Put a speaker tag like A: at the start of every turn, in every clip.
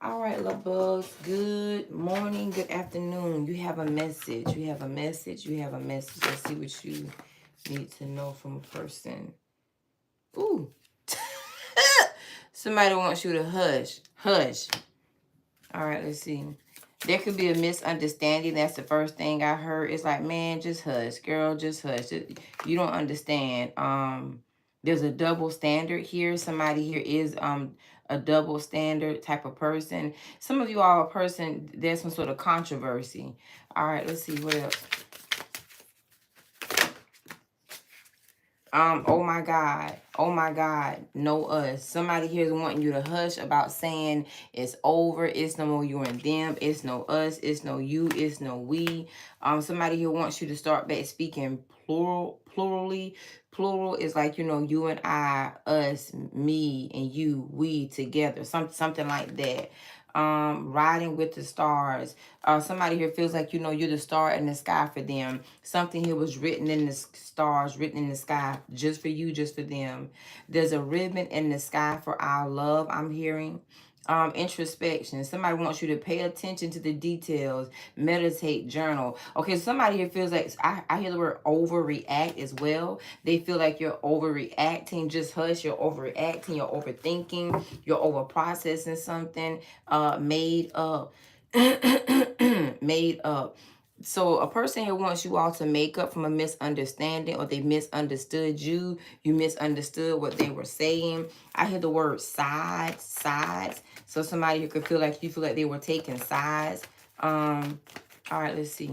A: All right, love bugs. Good morning, good afternoon. You have a message. You have a message. You have a message. Let's see what you need to know from a person. Ooh. Somebody wants you to hush. Hush. All right, let's see. There could be a misunderstanding. That's the first thing I heard. It's like, man, just hush. Girl, just hush. You don't understand. There's a double standard here. Somebody here is a double standard type of person. Some of you are a person, there's some sort of controversy. All right, let's see what else. Oh my God. Oh my God. Know us. Somebody here is wanting you to hush about saying it's over. It's no more you and them. It's no us. It's no you. It's no we. Somebody here wants you to start back speaking plurally. Plural is like, you and I, us, me, and you, we together. Something like that. Riding with the stars. Somebody here feels like, you're the star in the sky for them. Something here was written in the stars, written in the sky, just for you, just for them. There's a ribbon in the sky for our love, I'm hearing. Introspection. Somebody wants you to pay attention to the details, meditate, journal. Okay, somebody here feels like, I hear the word overreact as well. They feel like you're overreacting. Just hush. You're overreacting. You're overthinking. You're over processing something made up. Made up. So a person here wants you all to make up from a misunderstanding, or they misunderstood you. You misunderstood what they were saying. I hear the word sides. So somebody who could feel like you feel like they were taking sides. All right, let's see.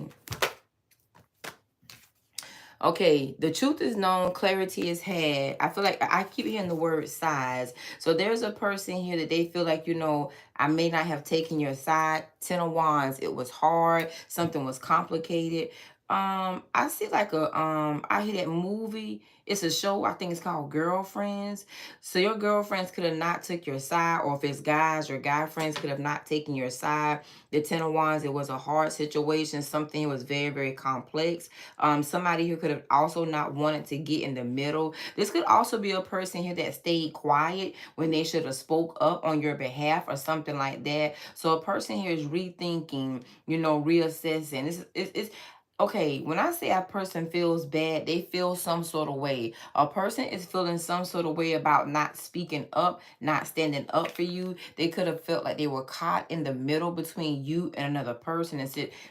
A: Okay, the truth is known, clarity is had. I feel like I keep hearing the word size. So there's a person here that they feel like, I may not have taken your side. 10 of Wands, it was hard. Something was complicated. I see like I hear that movie. It's a show, I think it's called Girlfriends. So your girlfriends could have not took your side, or if it's guys, your guy friends could have not taken your side. The 10 of Wands, it was a hard situation. Something was very, very complex. Somebody who could have also not wanted to get in the middle. This could also be a person here that stayed quiet when they should have spoke up on your behalf or something like that. So a person here is rethinking, reassessing. It's okay, when I say a person feels bad, they feel some sort of way. A person is feeling some sort of way about not speaking up, not standing up for you. They could have felt like they were caught in the middle between you and another person,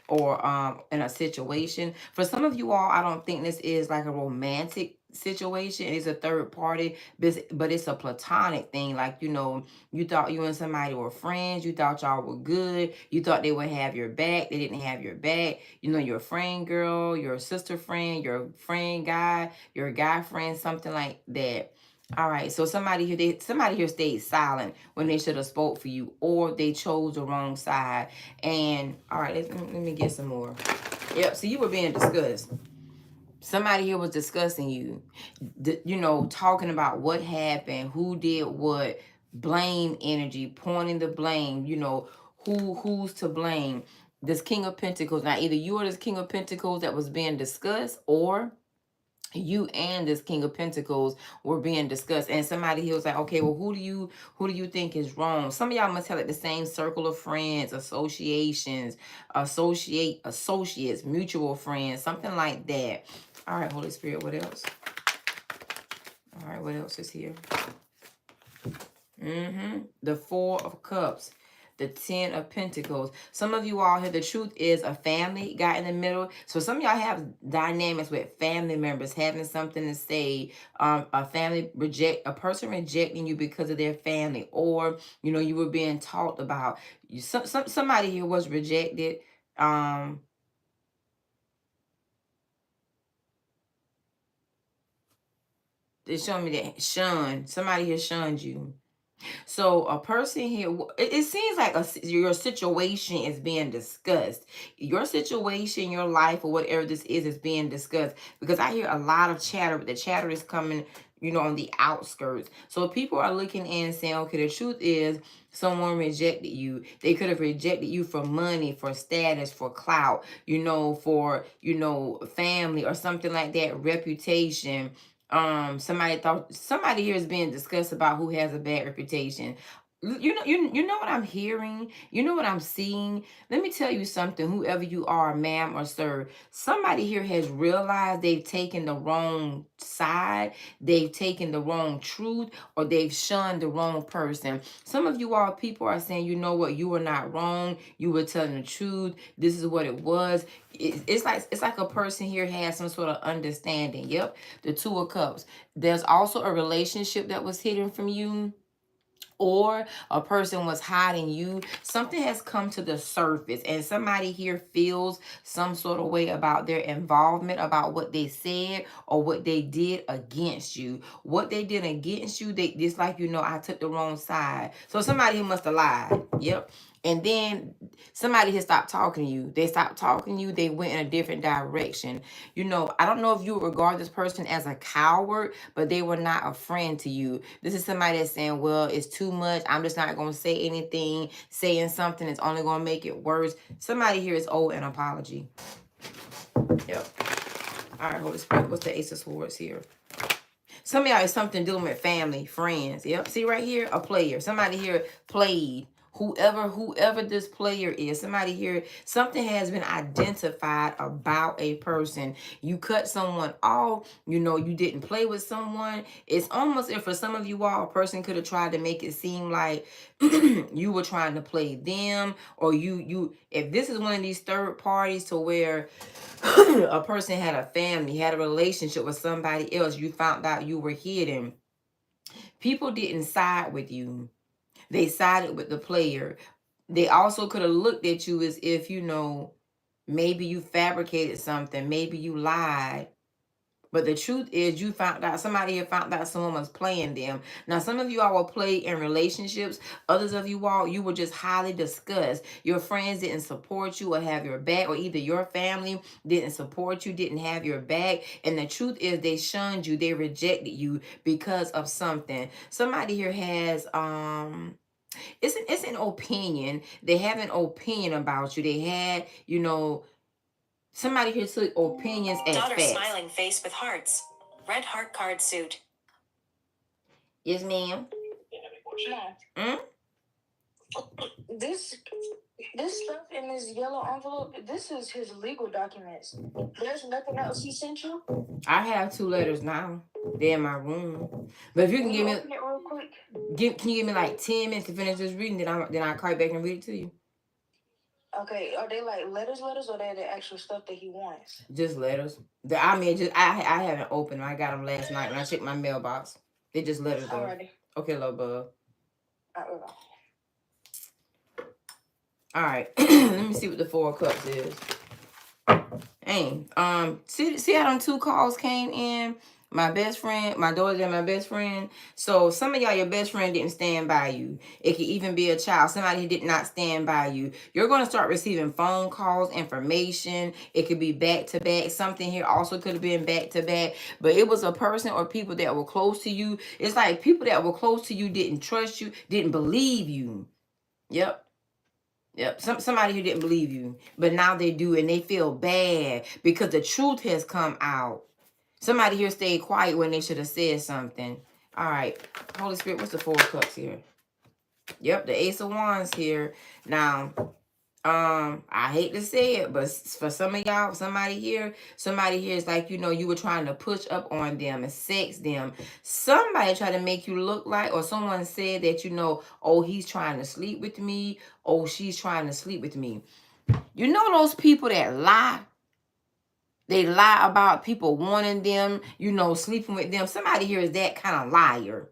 A: or in a situation. For some of you all, I don't think this is like a romantic situation. It's a third party, but it's a platonic thing. Like, you thought you and somebody were friends. You thought y'all were good. You thought they would have your back. They didn't have your back. Your friend girl, your sister friend, your friend guy, your guy friend, something like that. All right, so somebody here stayed silent when they should have spoke for you, or they chose the wrong side. And all right, let me get some more. Yep, so you were being discussed. Somebody here was discussing you, talking about what happened, who did what, blame energy, pointing the blame, who's to blame. This King of Pentacles. Now, either you are this King of Pentacles that was being discussed, or you and this King of Pentacles were being discussed, and somebody here was like, okay, well, who do you think is wrong? Some of y'all must have like the same circle of friends, associations, associates, mutual friends, something like that. All right, Holy Spirit, what else? All right, what else is here? The Four of Cups. The 10 of Pentacles. Some of you all here, the truth is a family got in the middle. So some of y'all have dynamics with family members having something to say. A person rejecting you because of their family, or you were being talked about. Somebody here was rejected. They're showing me that somebody here shunned you. So a person here, it seems like your situation is being discussed. Your situation, your life, or whatever this is being discussed. Because I hear a lot of chatter, but the chatter is coming, on the outskirts. So people are looking in and saying, okay, the truth is someone rejected you. They could have rejected you for money, for status, for clout, for, family or something like that, reputation. Somebody here is being discussed about who has a bad reputation. You know what I'm hearing? You know what I'm seeing? Let me tell you something, whoever you are, ma'am or sir. Somebody here has realized they've taken the wrong side, they've taken the wrong truth, or they've shunned the wrong person. Some of you all people are saying, you know what, you were not wrong. You were telling the truth. This is what it was. It's like a person here has some sort of understanding. Yep, the Two of Cups. There's also a relationship that was hidden from you, or a person was hiding you. Something has come to the surface, and somebody here feels some sort of way about their involvement, about what they said or what they did against you. What they did against you, they just like, I took the wrong side. So somebody here must have lied. Yep. And then somebody has stopped talking to you. They stopped talking to you. They went in a different direction. I don't know if you regard this person as a coward, but they were not a friend to you. This is somebody that's saying, well, it's too much. I'm just not going to say anything. Saying something is only going to make it worse. Somebody here is owed an apology. Yep. All right, Holy Spirit, what's the Ace of Swords here? Some of y'all is something dealing with family, friends. Yep. See right here, a player. Somebody here played. Whoever this player is, somebody here, something has been identified about a person. You cut someone off, you didn't play with someone. It's almost if for some of you all, a person could have tried to make it seem like you were trying to play them, or if this is one of these third parties to where a person had a family, had a relationship with somebody else, you found out you were hidden. People didn't side with you. They sided with the player. They also could have looked at you as if, maybe you fabricated something, maybe you lied. But the truth is, you found out, somebody here found out someone was playing them. Now, some of you all will play in relationships. Others of you all, you were just highly discussed. Your friends didn't support you or have your back, or either your family didn't support you, didn't have your back. And the truth is, they shunned you. They rejected you because of something. Somebody here has, it's an opinion. They have an opinion about you. They had, somebody here took opinions as
B: Daughter
A: facts.
B: smiling face with hearts. Red heart card suit.
A: Yes, ma'am.
B: No. This stuff in this yellow envelope, this is his legal documents. There's nothing else he sent you?
A: I have 2 letters now. They're in my room. But if you can give me,
B: open it real quick?
A: can you give me like 10 minutes to finish this reading? Then I'll call you back and read it to you.
B: Okay, are they like letters, or they the actual stuff that he wants?
A: Just letters. I haven't opened them. I got them last night when I checked my mailbox. They're just letters though.
B: Alrighty.
A: Okay, love bug.
B: Alright.
A: All right. Let me see what the 4 of Cups is. Hey, see how them 2 calls came in? My best friend, my daughter, and my best friend. So some of y'all, your best friend didn't stand by you. It could even be a child, somebody who did not stand by you. You're going to start receiving phone calls, information. It could be back to back. Something here also could have been back to back. But it was a person or people that were close to you. It's like people that were close to you didn't trust you, didn't believe you. Yep. Somebody who didn't believe you, but now they do, and they feel bad because the truth has come out. Somebody here stayed quiet when they should have said something. All right, Holy Spirit, what's the 4 of Cups here? Yep, the Ace of Wands here. Now, I hate to say it, but for some of y'all, somebody here is like, you were trying to push up on them and sex them. Somebody tried to make you look like, or someone said that, oh, he's trying to sleep with me. Oh, she's trying to sleep with me. You know those people that lie? They lie about people wanting them, sleeping with them. Somebody here is that kind of liar.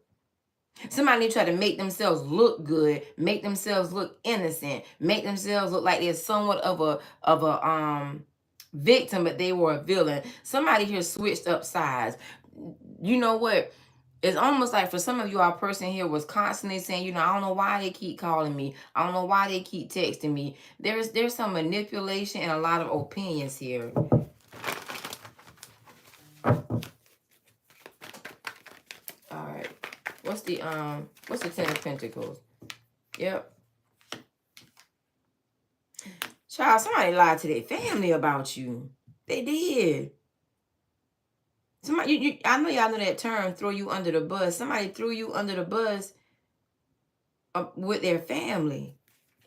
A: Somebody try to make themselves look good, make themselves look innocent, make themselves look like they're somewhat of a victim, but they were a villain. Somebody here switched up sides. You know what? It's almost like for some of you, our person here was constantly saying, I don't know why they keep calling me. I don't know why they keep texting me. There's some manipulation and a lot of opinions here. All right. What's the 10 of Pentacles? Yep. Child, somebody lied to their family about you. They did. Somebody, I know y'all know that term, throw you under the bus. Somebody threw you under the bus with their family.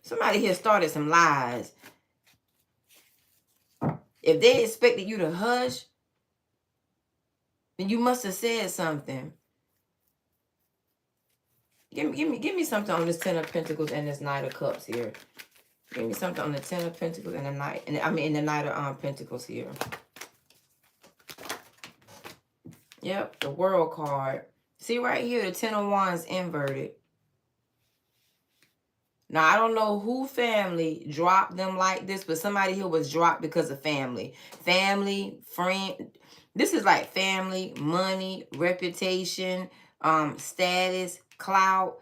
A: Somebody here started some lies. If they expected you to hush, then you must have said something. Give me something on this Ten of Pentacles and this Knight of Cups here. Give me something on the Ten of Pentacles and the Knight, and the Knight of Pentacles here. Yep, the World card. See right here, the Ten of Wands inverted. Now, I don't know who family dropped them like this, but somebody here was dropped because of family. Family, friend. This is like family, money, reputation, status, clout,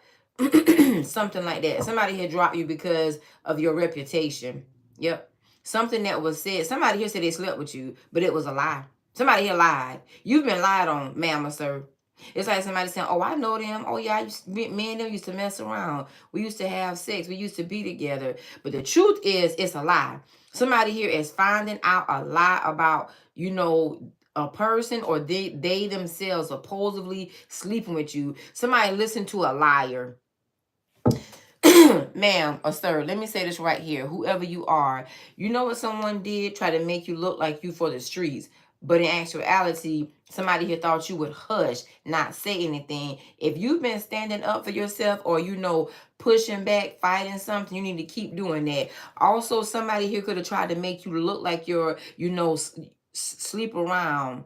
A: something like that. Somebody here dropped you because of your reputation. Yep. Something that was said. Somebody here said they slept with you, but it was a lie. Somebody here lied. You've been lied on, ma'am or sir. It's like somebody saying, oh, I know them. Oh, yeah, me and them used to mess around. We used to have sex. We used to be together. But the truth is, it's a lie. Somebody here is finding out a lie about, a person, or they themselves supposedly sleeping with you. Somebody listen to a liar. Ma'am or sir, let me say this right here. Whoever you are, you know what someone did? Try to make you look like you for the streets. But in actuality, somebody here thought you would hush, not say anything. If you've been standing up for yourself, or, pushing back, fighting something, you need to keep doing that. Also, somebody here could have tried to make you look like you're, sleep around,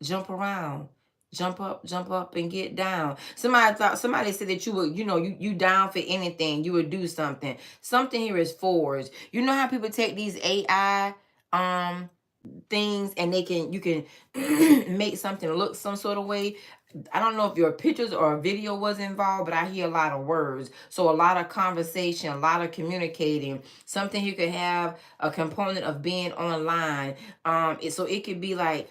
A: jump around, jump up and get down. Somebody said that you would, you down for anything, you would do something. Something here is forged. You know how people take these AI things and you can make something look some sort of way. I don't know if your pictures or a video was involved, but I hear a lot of words. So a lot of conversation, a lot of communicating. Something you could have a component of being online. So it could be like,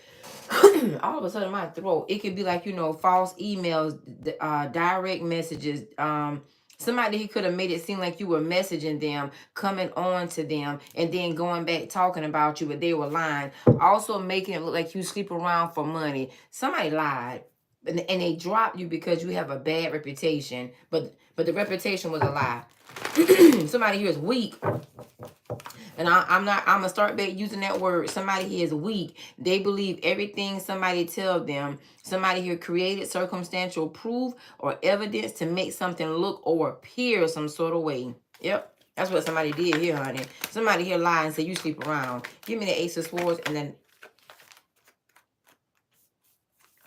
A: all of a sudden my throat, it could be like, false emails, direct messages, somebody he could have made it seem like you were messaging them, coming on to them, and then going back talking about you, but they were lying. Also making it look like you sleep around for money. Somebody lied, and they dropped you because you have a bad reputation, but the reputation was a lie. Somebody here is weak. And I'm going to start back using that word. Somebody here is weak. They believe everything somebody tells them. Somebody here created circumstantial proof or evidence to make something look or appear some sort of way. Yep. That's what somebody did here, honey. Somebody here lied and said you sleep around. Give me the Ace of Swords and then...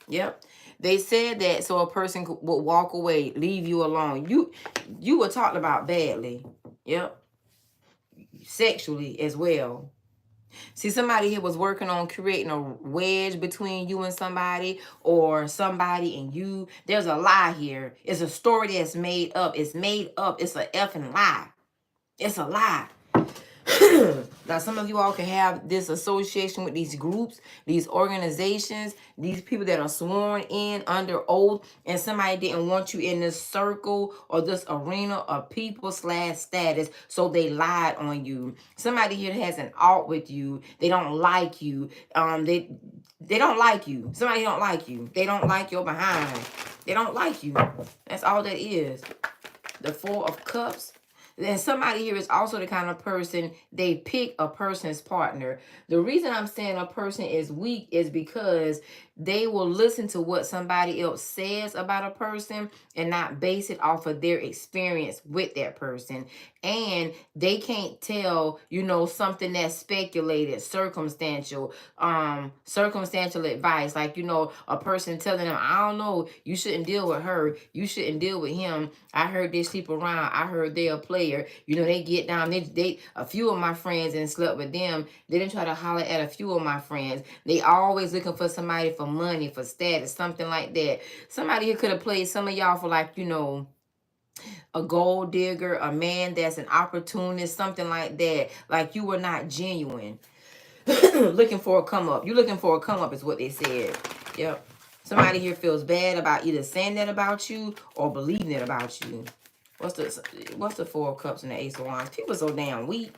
A: Yep. They said that so a person would walk away, leave you alone. You were talked about badly. Yep. Sexually as well. See, somebody here was working on creating a wedge between you and somebody, or somebody and you. There's a lie here. It's a story that's made up. It's made up. It's a effing lie. It's a lie. Now, some of you all can have this association with these groups, these organizations, these people that are sworn in under oath, and somebody didn't want you in this circle or this arena of people / status, so they lied on you. Somebody here has an out with you. They don't like you. They don't like you. Somebody don't like you. They don't like your behind. They don't like you. That's all that is. The Four of Cups. Then somebody here is also the kind of person, they pick a person's partner. The reason I'm saying a person is weak is because they will listen to what somebody else says about a person and not base it off of their experience with that person. And they can't tell, something that's speculated, circumstantial advice. Like, a person telling them, I don't know, you shouldn't deal with her. You shouldn't deal with him. I heard they sleep around. I heard they're a player. They get down. They a few of my friends and slept with them. They didn't try to holler at a few of my friends. They always looking for somebody for money, for status, something like that. Somebody here could have played some of y'all for like, a gold digger, a man that's an opportunist, something like that. Like you were not genuine. Looking for a come up. You looking for a come up is what they said. Yep. Somebody here feels bad about either saying that about you or believing it about you. What's the Four of Cups and the Ace of Wands? People so damn weak.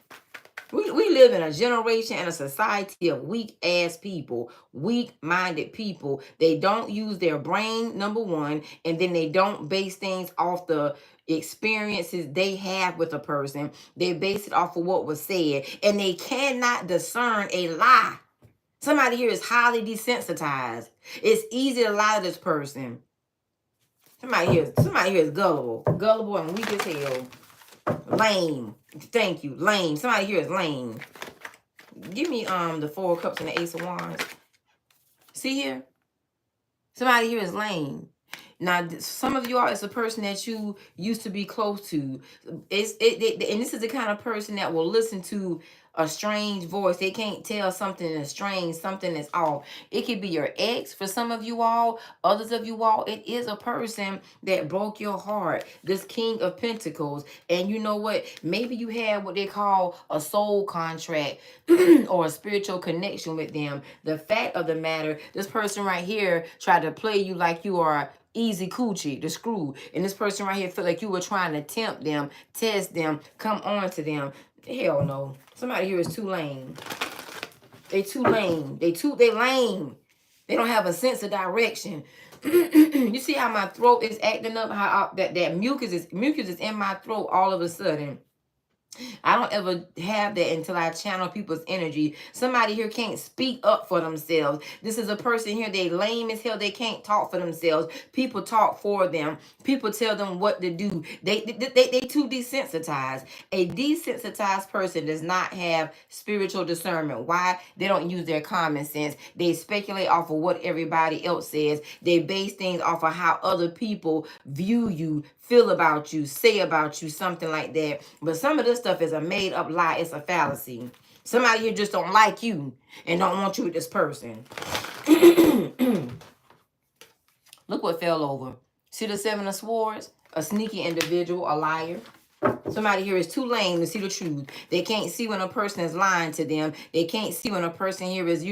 A: We live in a generation and a society of weak ass people, weak minded people. They don't use their brain, number one, and then they don't base things off the experiences they have with a person. They base it off of what was said, and they cannot discern a lie. Somebody here is highly desensitized. It's easy to lie to this person. Somebody here is gullible and weak as hell. Lame. Thank you. Lame. Somebody here is lame. Give me the Four of Cups and the Ace of Wands. See here? Somebody here is lame. Now, some of you all, it's a person that you used to be close to. And this is the kind of person that will listen to a strange voice. They can't tell something is strange, something is off. It could be your ex for some of you all. Others of you all, it is a person that broke your heart. This King of Pentacles. And you know what? Maybe you had what they call a soul contract or a spiritual connection with them. The fact of the matter, this person right here tried to play you like you are easy coochie, the screw. And this person right here felt like you were trying to tempt them, test them, come on to them. Hell no. Somebody here is too lame. They too lame. They lame. They don't have a sense of direction. You see how my throat is acting up? How that mucus is in my throat all of a sudden. I don't ever have that until I channel people's energy. Somebody here can't speak up for themselves. This is a person here, they lame as hell. They can't talk for themselves. People talk for them. People tell them what to do. They too desensitized. A desensitized person does not have spiritual discernment. Why? They don't use their common sense. They speculate off of what everybody else says. They base things off of how other people view you, feel about you, say about you, something like that. But some of this stuff is a made up lie. It's a fallacy. Somebody here just don't like you and don't want you with this person. Look what fell over. See the Seven of Swords? A sneaky individual, a liar. Somebody here is too lame to see the truth. They can't see when a person is lying to them. They can't see when a person here is,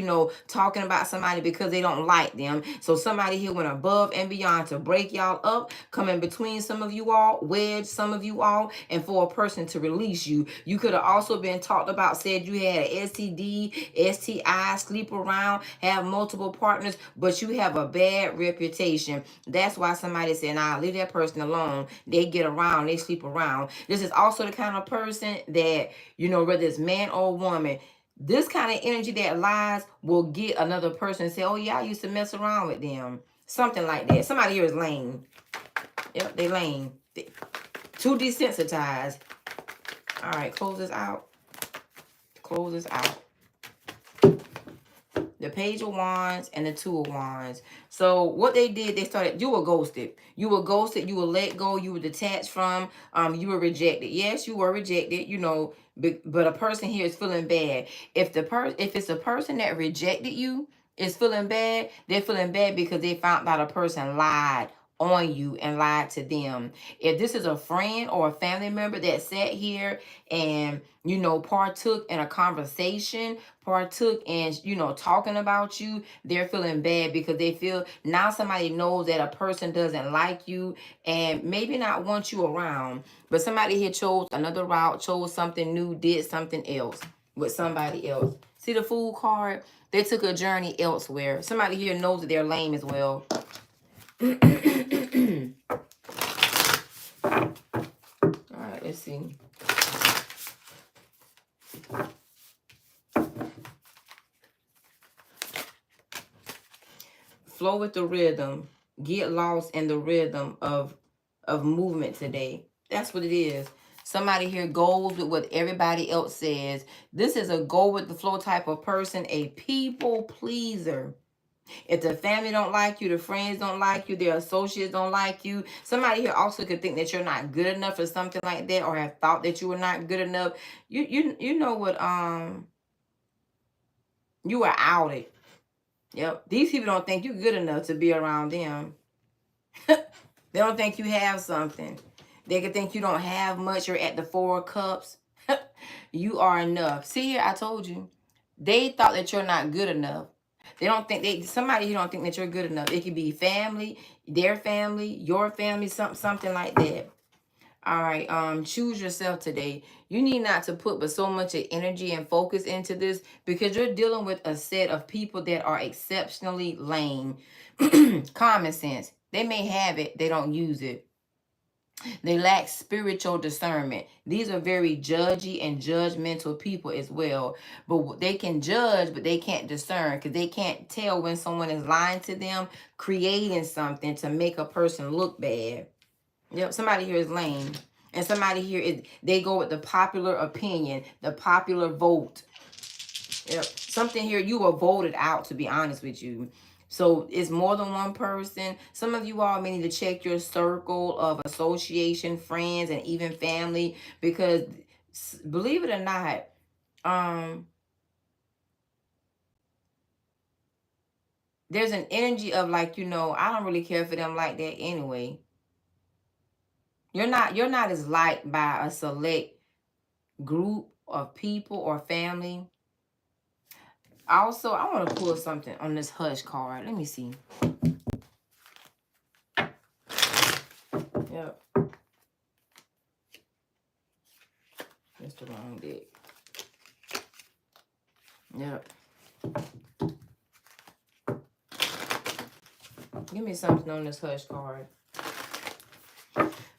A: talking about somebody because they don't like them. So somebody here went above and beyond to break y'all up, come in between some of you all, wedge some of you all, and for a person to release you. You could have also been talked about, said you had an STD, STI, sleep around, have multiple partners, but you have a bad reputation. That's why somebody said, nah, leave that person alone. They get around, they sleep around. This is also the kind of person that, whether it's man or woman, this kind of energy that lies will get another person and say, oh yeah, I used to mess around with them. Something like that. Somebody here is lame. Yep, they lame. Too desensitized. All right, close this out. Close this out. The Page of Wands and the Two of Wands. So what they did, you were ghosted. You were ghosted, you were let go, you were detached from, you were rejected. Yes, you were rejected, but a person here is feeling bad. If it's a person that rejected you is feeling bad, they're feeling bad because they found out a person lied on you and lied to them. If this is a friend or a family member that sat here and partook in a conversation, partook in talking about you, they're feeling bad because they feel now somebody knows that a person doesn't like you and maybe not want you around, but somebody here chose another route, chose something new, did something else with somebody else. See the Fool card? They took a journey elsewhere. Somebody here knows that they're lame as well. All right, let's see. Flow with the rhythm. Get lost in the rhythm of movement today. That's what it is. Somebody here goes with what everybody else says. This is a go with the flow type of person, a people pleaser. If the family don't like you, the friends don't like you, their associates don't like you. Somebody here also could think that you're not good enough or something like that, or have thought that you were not good enough. You know what? You were outed. Yep. These people don't think you're good enough to be around them. They don't think you have something. They could think you don't have much. You're at the Four of Cups. You are enough. See here, I told you. They thought that you're not good enough. They don't think somebody who don't think that you're good enough. It could be family, their family, your family, something like that. All right, choose yourself today. You need not to put but so much energy and focus into this because you're dealing with a set of people that are exceptionally lame. Common sense. They may have it, they don't use it. They lack spiritual discernment. These are very judgy and judgmental people as well. But they can judge, but they can't discern because they can't tell when someone is lying to them, creating something to make a person look bad. Yep, somebody here is lame. And somebody here is they go with the popular opinion, the popular vote. Yep. Something here, you were voted out, to be honest with you. So it's more than one person. Some of you all may need to check your circle of association, friends, and even family, because believe it or not, um, there's an energy of like, I don't really care for them like that anyway. You're not as liked by a select group of people or family. Also, I want to pull something on this hush card. Let me see. Yep. That's the wrong deck. Yep. Give me something on this hush card.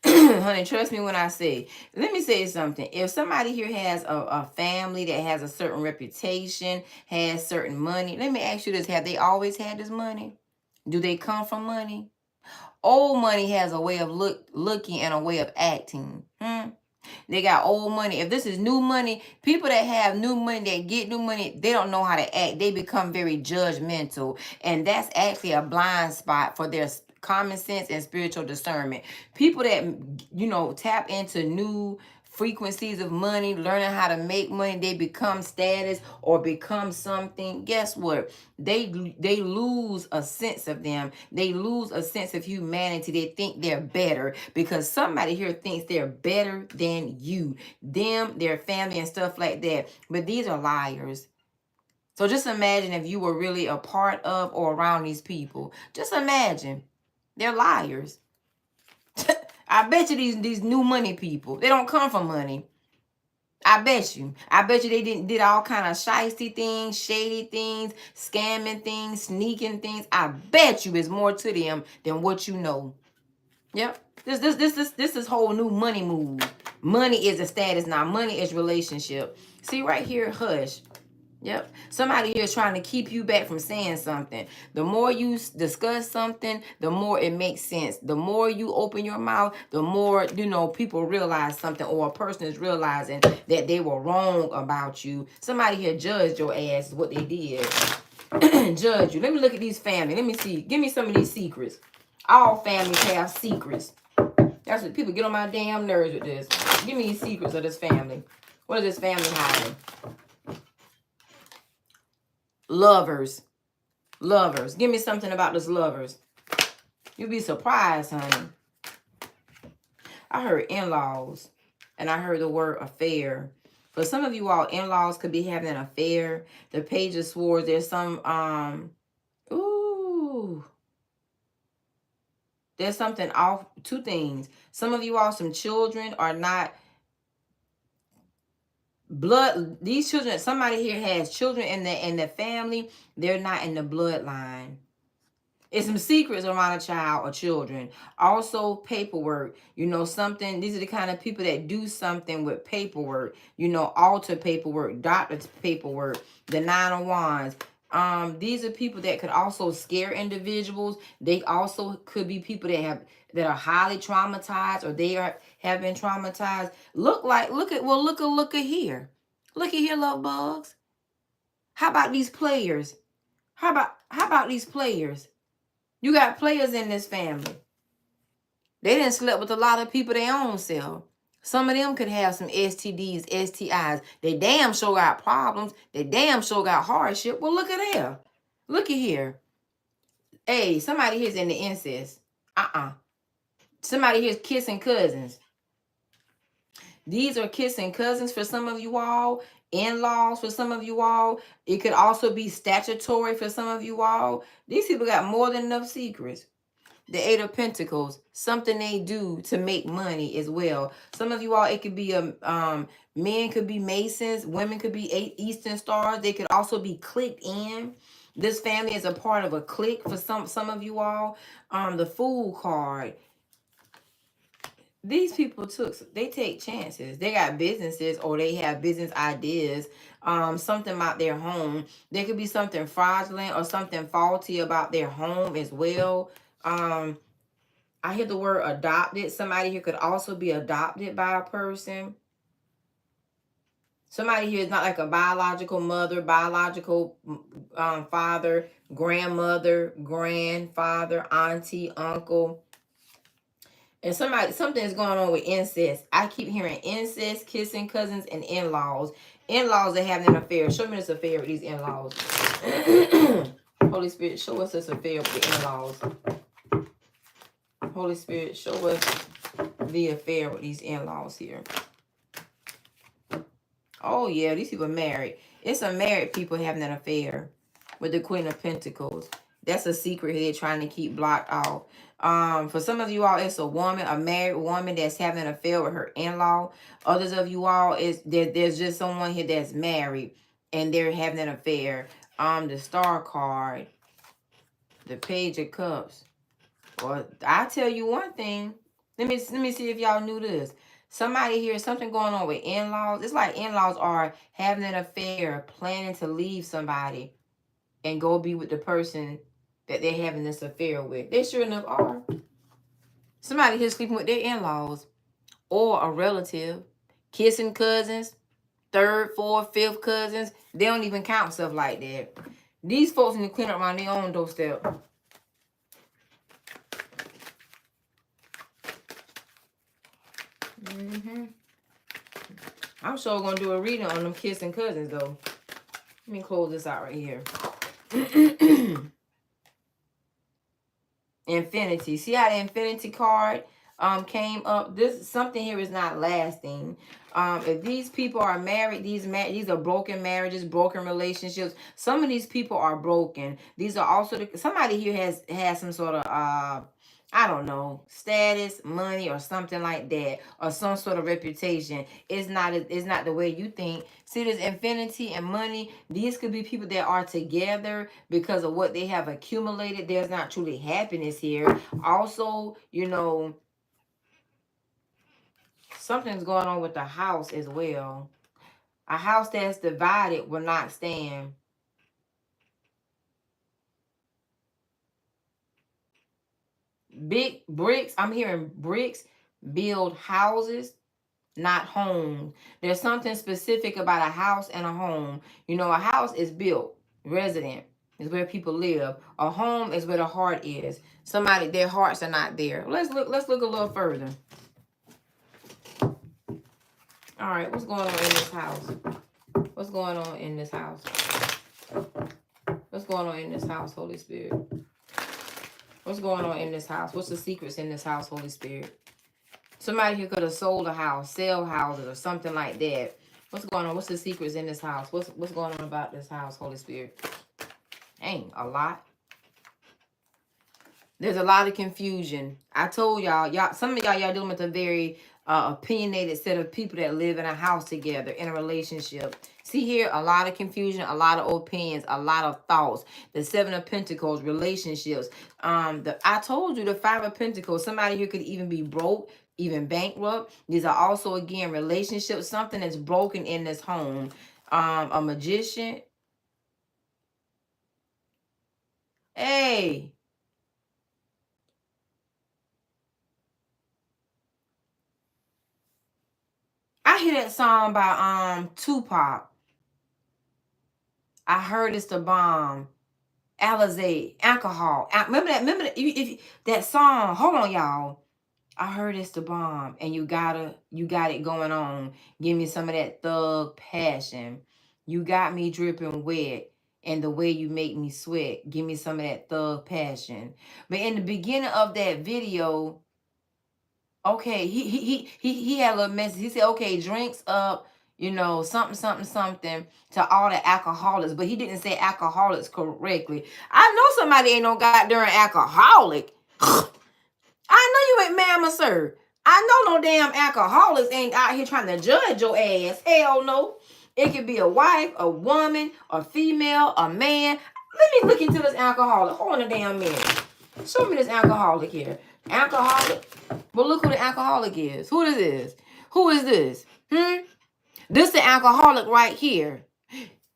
A: Honey, trust me when I say. Let me say something. If somebody here has a family that has a certain reputation, has certain money, let me ask you this. Have they always had this money? Do they come from money? Old money has a way of looking and a way of acting. They got old money. If this is new money, people that have new money, that get new money, they don't know how to act. They become very judgmental. And that's actually a blind spot for their common sense and spiritual discernment. People that, tap into new frequencies of money, learning how to make money, they become status or become something. Guess what? They lose a sense of them. They lose a sense of humanity. They think they're better because somebody here thinks they're better than you, them, their family, and stuff like that. But these are liars. So just imagine if you were really a part of or around these people. Just imagine. They're liars. I bet you these new money people, they don't come from money. I bet you. I bet you they did all kind of shysty things, shady things, scamming things, sneaking things. I bet you it's more to them than what you know. Yep. This is whole new money move. Money is a status now. Money is relationship. See right here, hush. Yep. Somebody here is trying to keep you back from saying something. The more you discuss something, the more it makes sense. The more you open your mouth, the more, people realize something or a person is realizing that they were wrong about you. Somebody here judged your ass is what they did. Judge you. Let me look at these family. Let me see. Give me some of these secrets. All families have secrets. That's what people get on my damn nerves with this. Give me these secrets of this family. What is this family hiding? Lovers. Lovers. Give me something about this lovers. You'll be surprised, honey. I heard in-laws. And I heard the word affair. For some of you all, in-laws could be having an affair. The Page of Swords, there's some, there's something off. Two things. Some of you all, some children are not blood. These children, somebody here has children in the family. They're not in the bloodline. It's some secrets around a child or children. Also, paperwork. Something. These are the kind of people that do something with paperwork. Alter paperwork, doctor's paperwork, the 9 of Wands. These are people that could also scare individuals. They also could be people that are highly traumatized or have been traumatized. Look at here. Look at here, love bugs. How about these players? How about these players? You got players in this family. They didn't slept with a lot of people their own self. Some of them could have some STDs, STIs. They damn sure got problems. They damn sure got hardship. Well, look at here. Look at here. Hey, somebody here's in the incest. Somebody here's kissing cousins. These are kissing cousins for some of you all. In-laws for some of you all. It could also be statutory for some of you all. These people got more than enough secrets. The Eight of Pentacles, something they do to make money as well. Some of you all, it could be men could be Masons, women could be Eastern Stars. They could also be clicked in. This family is a part of a clique for some of you all. The Fool card. These people they take chances. They got businesses or they have business ideas. Something about their home. There could be something fraudulent or something faulty about their home as well. I hear the word adopted. Somebody here could also be adopted by a person. Somebody here is not like a biological mother, biological father, grandmother, grandfather, auntie, uncle. And something is going on with incest. I keep hearing incest, kissing cousins, and in-laws. In-laws that have an affair. Show me this affair with these in-laws. Holy Spirit, show us this affair with the in-laws. Holy Spirit, show us the affair with these in-laws here. Oh, yeah, these people are married. It's some married people having an affair with the Queen of Pentacles. That's a secret they're trying to keep blocked off. For some of you all, it's a woman, a married woman that's having an affair with her in-law. Others of you all, there's just someone here that's married and they're having an affair. The Star card, the Page of Cups. Well, I tell you one thing. Let me see if y'all knew this. Somebody here, something going on with in-laws. It's like in-laws are having an affair, planning to leave somebody and go be with the person that they're having this affair with. They sure enough are. Somebody here sleeping with their in-laws or a relative, kissing cousins, third, fourth, fifth cousins. They don't even count stuff like that. These folks need to clean up around their own doorstep. I'm sure going to do a reading on them kissing cousins, though. Let me close this out right here. Infinity. See how the Infinity card came up? Something here is not lasting. If these people are married, these are broken marriages, broken relationships. Some of these people are broken. These are also somebody here has some sort of I don't know, status, money, or something like that, or some sort of reputation. It's not the way you think. See, this infinity and money, these could be people that are together because of what they have accumulated. There's not truly happiness here. Also, you know, something's going on with the house as well. A house that's divided will not stand. Big bricks, I'm hearing bricks build houses, not homes. There's something specific about a house and a home. You know, a house is built, resident is where people live. A home is where the heart is. Somebody, their hearts are not there. Let's look a little further. All right, what's going on in this house? What's going on in this house? What's going on in this house, Holy Spirit? What's going on in this house? What's the secrets in this house, Holy Spirit? Somebody here could have sold a house, sell houses, or something like that. What's going on? What's the secrets in this house? What's going on about this house, Holy Spirit? Ain't a lot. There's a lot of confusion. I told y'all, some of y'all dealing with a very opinionated set of people that live in a house together, in a relationship. See here, a lot of confusion, a lot of opinions, a lot of thoughts. The Seven of Pentacles, relationships. I told you the Five of Pentacles. Somebody here could even be broke, even bankrupt. These are also, again, relationships. Something that's broken in this home. A Magician. Hey. I hear that song by Tupac. I heard it's the bomb. Alizé, alcohol. Remember that? If that song. Hold on, y'all. I heard it's the bomb, and you got it going on. Give me some of that thug passion. You got me dripping wet, and the way you make me sweat. Give me some of that thug passion. But in the beginning of that video, okay, he had a little message. He said, okay, drinks up, you know, something, something, something to all the alcoholics. But he didn't say alcoholics correctly. I know somebody ain't no goddamn alcoholic. you ain't, ma'am or sir. I know no damn alcoholics ain't out here trying to judge your ass. Hell no. It could be a wife, a woman, a female, a man. Let me look into this alcoholic. Hold on a damn minute. Show me this alcoholic here. Alcoholic. Well, look who the alcoholic is. Who is this? Who is this? This the alcoholic right here.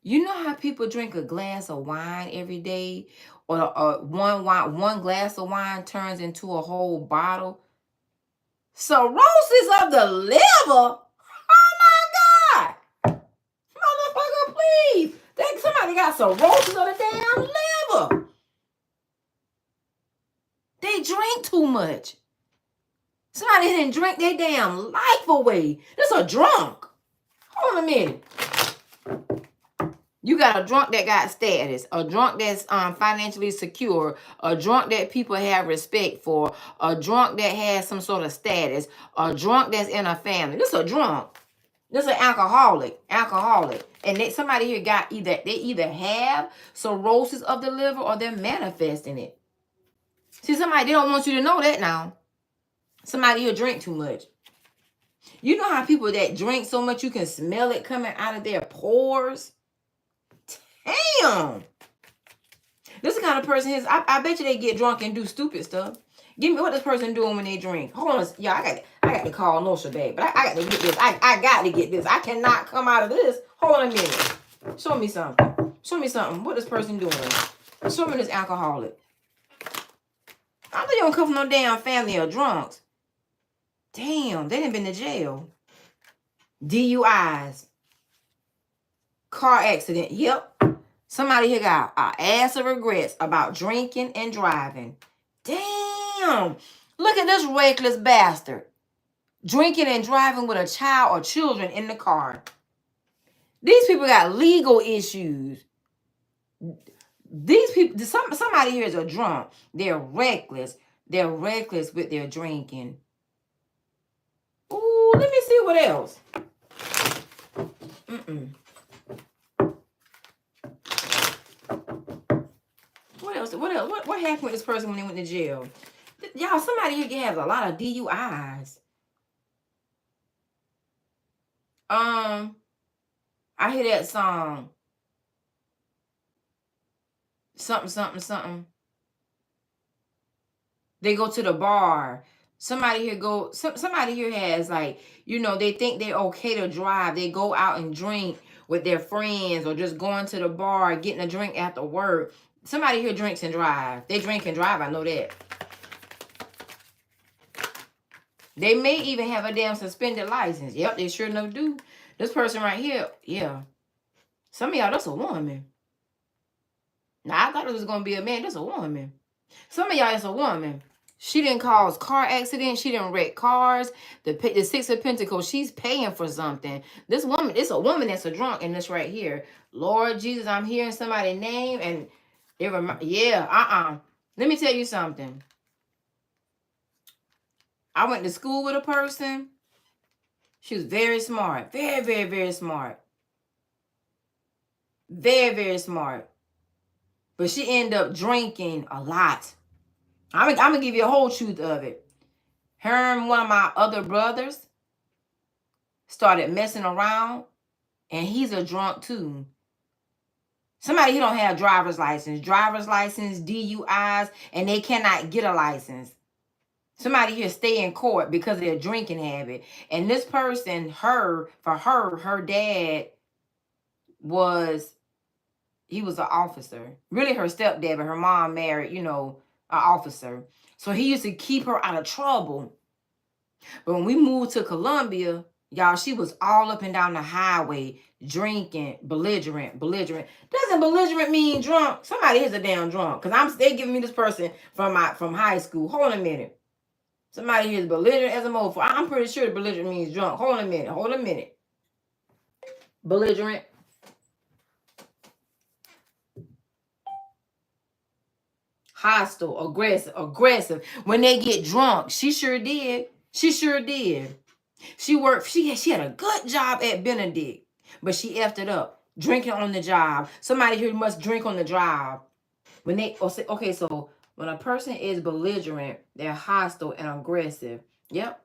A: You know how people drink a glass of wine every day, or one glass of wine turns into a whole bottle? Cirrhosis of the liver. Oh my God, motherfucker, please! Somebody got cirrhosis of the damn liver. They drink too much. Somebody didn't drink their damn life away. This a drunk. Hold on a minute. You got a drunk that got status, a drunk that's financially secure, a drunk that people have respect for, a drunk that has some sort of status, a drunk that's in a family. This a drunk. This is an alcoholic. And somebody here got they either have cirrhosis of the liver or they're manifesting it. See, somebody, they don't want you to know that now. Somebody here drink too much. You know how people that drink so much you can smell it coming out of their pores? Damn. This is the kind of person is. I bet you they get drunk and do stupid stuff. Give me what this person doing when they drink. Hold on, yeah, I got to call Nosha back, but I got to get this. I got to get this. I cannot come out of this. Hold on a minute. Show me something. Show me something. What this person doing? Show me this alcoholic. I know you don't come from no damn family of drunks. Damn, they done been to jail. DUIs. Car accident. Yep. Somebody here got an ass of regrets about drinking and driving. Damn. Look at this reckless bastard. Drinking and driving with a child or children in the car. These people got legal issues. These people, somebody here is a drunk. They're reckless. They're reckless with their drinking. Ooh, let me see what else. What else? What happened with this person when they went to jail? Y'all, somebody here has a lot of DUIs. I hear that song. Something. They go to the bar. Somebody here has, like, they think they're okay to drive. They go out and drink with their friends or just going to the bar, getting a drink after work. Somebody here drinks and drive. They drink and drive, I know that. They may even have a damn suspended license. Yep, they sure enough do. This person right here, yeah. Some of y'all, that's a woman. Now, I thought it was going to be a man. That's a woman. Some of y'all, it's a woman. She didn't cause car accidents. She didn't wreck cars. The Six of Pentacles, she's paying for something. This woman, it's a woman that's a drunk in this right here. Lord Jesus, I'm hearing somebody's name and Let me tell you something. I went to school with a person. She was very smart. Very, very, very smart. Very, very smart. But she ended up drinking a lot. I'm going to give you a whole truth of it. Her and one of my other brothers started messing around. And he's a drunk too. Somebody who don't have driver's license, DUIs, and they cannot get a license. Somebody here stay in court because of their drinking habit. And this person, her dad he was an officer. Really her stepdad, but her mom married, an officer. So he used to keep her out of trouble. But when we moved to Columbia, y'all, she was all up and down the highway, drinking, belligerent. Doesn't belligerent mean drunk? Somebody is a damn drunk. Because they giving me this person from high school. Hold on a minute. Somebody here is belligerent as a mofo. I'm pretty sure belligerent means drunk. Hold a minute. Belligerent. Hostile, aggressive. When they get drunk, she sure did. She worked, she had a good job at Benedict, but she effed it up. Drinking on the job. Somebody here must drink on the job. So When a person is belligerent, they're hostile and aggressive. Yep.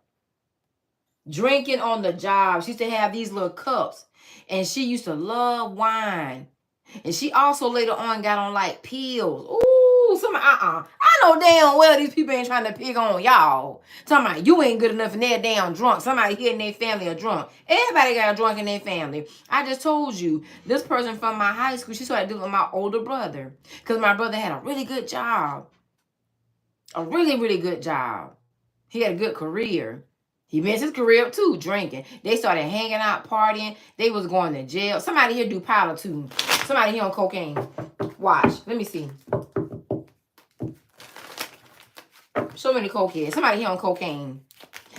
A: Drinking on the job. She used to have these little cups, and she used to love wine. And she also later on got on like pills. Ooh, some I know damn well these people ain't trying to pick on y'all. Talking about you ain't good enough and they're damn drunk. Somebody here in their family are drunk. Everybody got a drunk in their family. I just told you, this person from my high school, she started dealing with my older brother. Because my brother had a really good job. A really, really good job. He had a good career. He messed his career up too, drinking. They started hanging out, partying. They was going to jail. Somebody here do powder too. Somebody here on cocaine. Watch. Let me see. So many cokeheads. Somebody here on cocaine.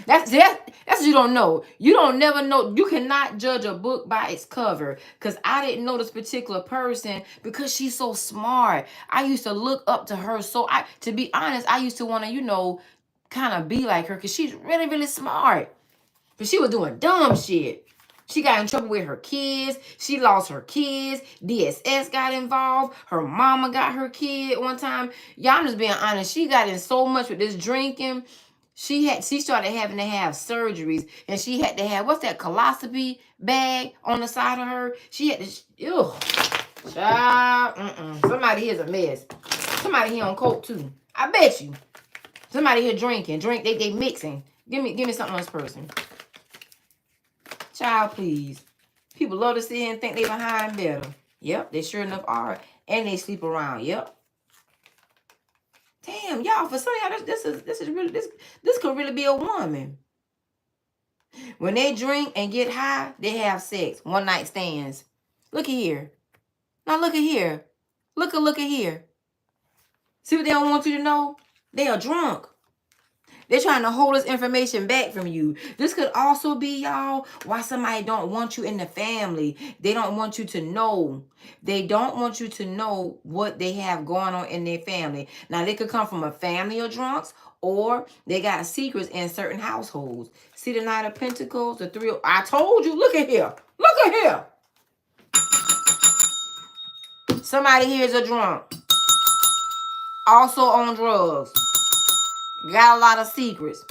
A: That's what you don't know. You don't never know. You cannot judge a book by its cover. Because I didn't know this particular person because she's so smart. I used to look up to her. So to be honest, I used to want to, kind of be like her because she's really, really smart. But she was doing dumb shit. She got in trouble with her kids. She lost her kids. DSS got involved. Her mama got her kid one time. Y'all, I'm just being honest. She got in so much with this drinking. She started having to have surgeries, and she had to have, what's that, colostomy bag on the side of her. She had to, child, somebody here's a mess. Somebody here on coke too. I bet you. Somebody here drinking. They mixing. Give me something on this person. Child, please. People love to sit here and think they behind better. Yep, they sure enough are. And they sleep around. Yep. Damn, y'all, for some of y'all, this could really be a woman. When they drink and get high, they have sex. One night stands. Look at here. Now look at here. Look at here. See what they don't want you to know? They are drunk. They're trying to hold this information back from you. This could also be, y'all, why somebody don't want you in the family. They don't want you to know. They don't want you to know what they have going on in their family. Now, they could come from a family of drunks, or they got secrets in certain households. See the Knight of Pentacles, the Three of... I told you, look at here. Look at here. Somebody here is a drunk. Also on drugs. Got a lot of secrets.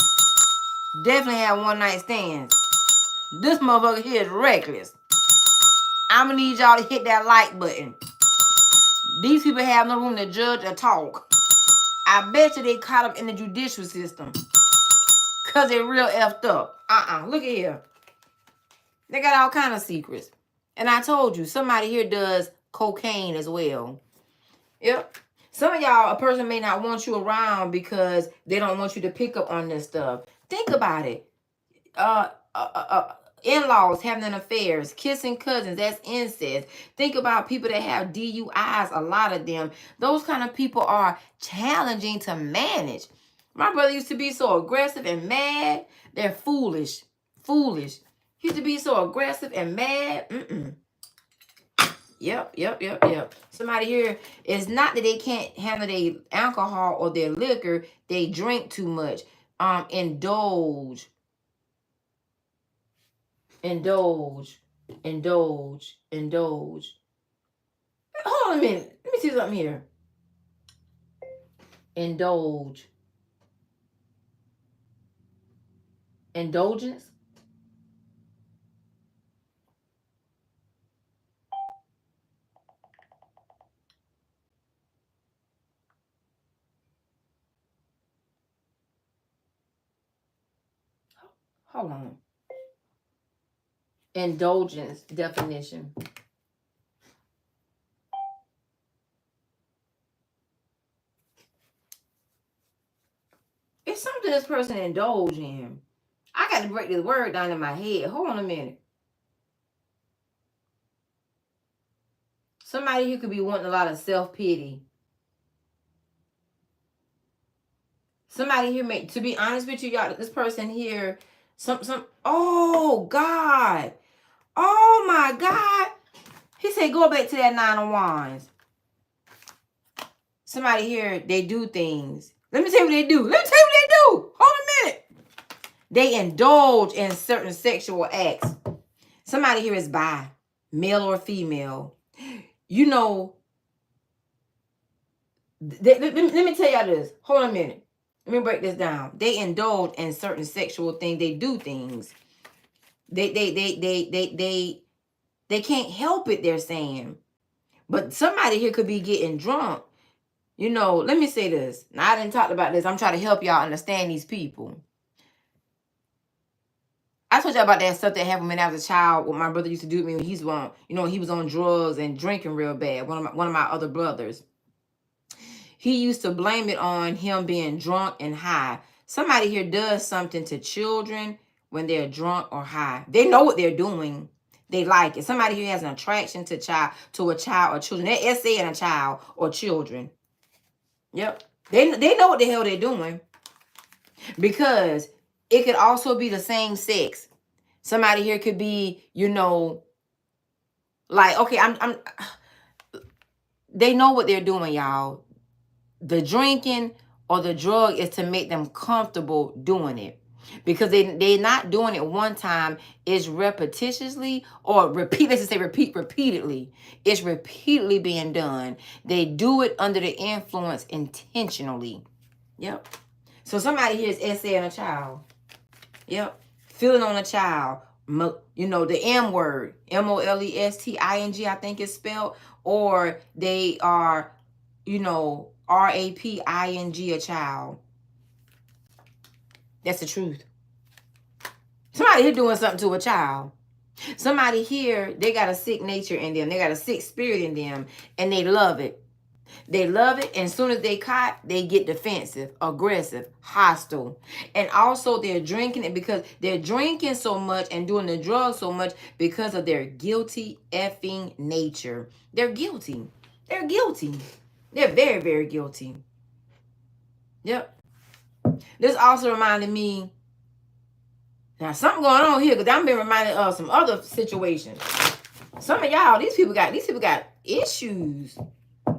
A: Definitely have one night stands. This motherfucker here is reckless. I'm gonna need y'all to hit that like button. These people have no room to judge or talk. I bet you they caught up in the judicial system. Cause they real effed up. Look at here. They got all kind of secrets. And I told you, somebody here does cocaine as well. Yep. Some of y'all, a person may not want you around because they don't want you to pick up on this stuff. Think about it. In-laws having affairs, kissing cousins, that's incest. Think about people that have DUIs, a lot of them. Those kind of people are challenging to manage. My brother used to be so aggressive and mad. They're foolish. Foolish. He used to be so aggressive and mad. Yep. Somebody here, it's not that they can't handle their alcohol or their liquor. They drink too much. Indulge. Hold on a minute. Let me see something here. Indulgence. Hold on. Indulgence definition. It's something this person indulge in. I got to break this word down in my head. Hold on a minute. Somebody here could be wanting a lot of self-pity. Somebody here to be honest with you, y'all, this person here, oh God. Oh my God. He said, go back to that 9 of Wands. Somebody here, they do things. Let me tell you what they do. Hold a minute. They indulge in certain sexual acts. Somebody here is bi, male or female. Let me tell y'all this. Hold on a minute. Let me break this down. They indulge in certain sexual things. They do things. They can't help it, they're saying. But somebody here could be getting drunk. You know, let me say this. Now, I didn't talk about this. I'm trying to help y'all understand these people. I told y'all about that stuff that happened when I was a child. What my brother used to do to me when he was on drugs and drinking real bad. One of my other brothers. He used to blame it on him being drunk and high. Somebody here does something to children when they're drunk or high. They know what they're doing. They like it. Somebody here has an attraction to a child or children. They're essaying a child or children. Yep. They know what the hell they're doing. Because it could also be the same sex. Somebody here could be, like, okay, they know what they're doing, y'all. The drinking or the drug is to make them comfortable doing it. Because they're not doing it one time. It's repetitiously or repeatedly. It's repeatedly being done. They do it under the influence intentionally. Yep. So somebody here is essaying a child. Yep. Feeling on a child. The M word. molesting, I think it's spelled. Or they are, raping a child. That's the truth. Somebody here doing something to a child. Somebody here, they got a sick nature in them. They got a sick spirit in them. And they love it. They love it. And as soon as they caught, they get defensive, aggressive, hostile. And also they're drinking it because they're drinking so much and doing the drugs so much because of their guilty effing nature. They're guilty. They're guilty. They're very, very guilty. Yep. This also reminded me, now something going on here because I'm being reminded of some other situations. Some of y'all, these people got issues.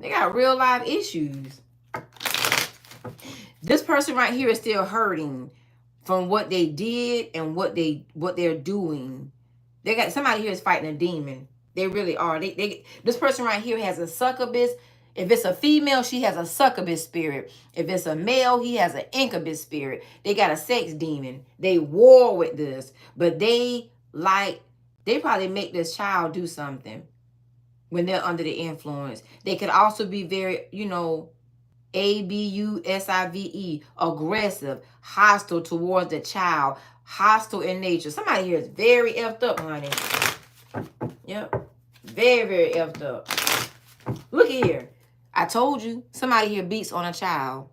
A: They got real life issues. This person right here is still hurting from what they did and what they're doing. They got somebody here is fighting a demon. They really are. This person right here has a succubus. If it's a female, she has a succubus spirit. If it's a male, he has an incubus spirit. They got a sex demon. They war with this, but they probably make this child do something when they're under the influence. They could also be very, abusive, aggressive, hostile towards the child, hostile in nature. Somebody here is very effed up, honey. Yep. Very, very effed up. Look at here. I told you, somebody here beats on a child.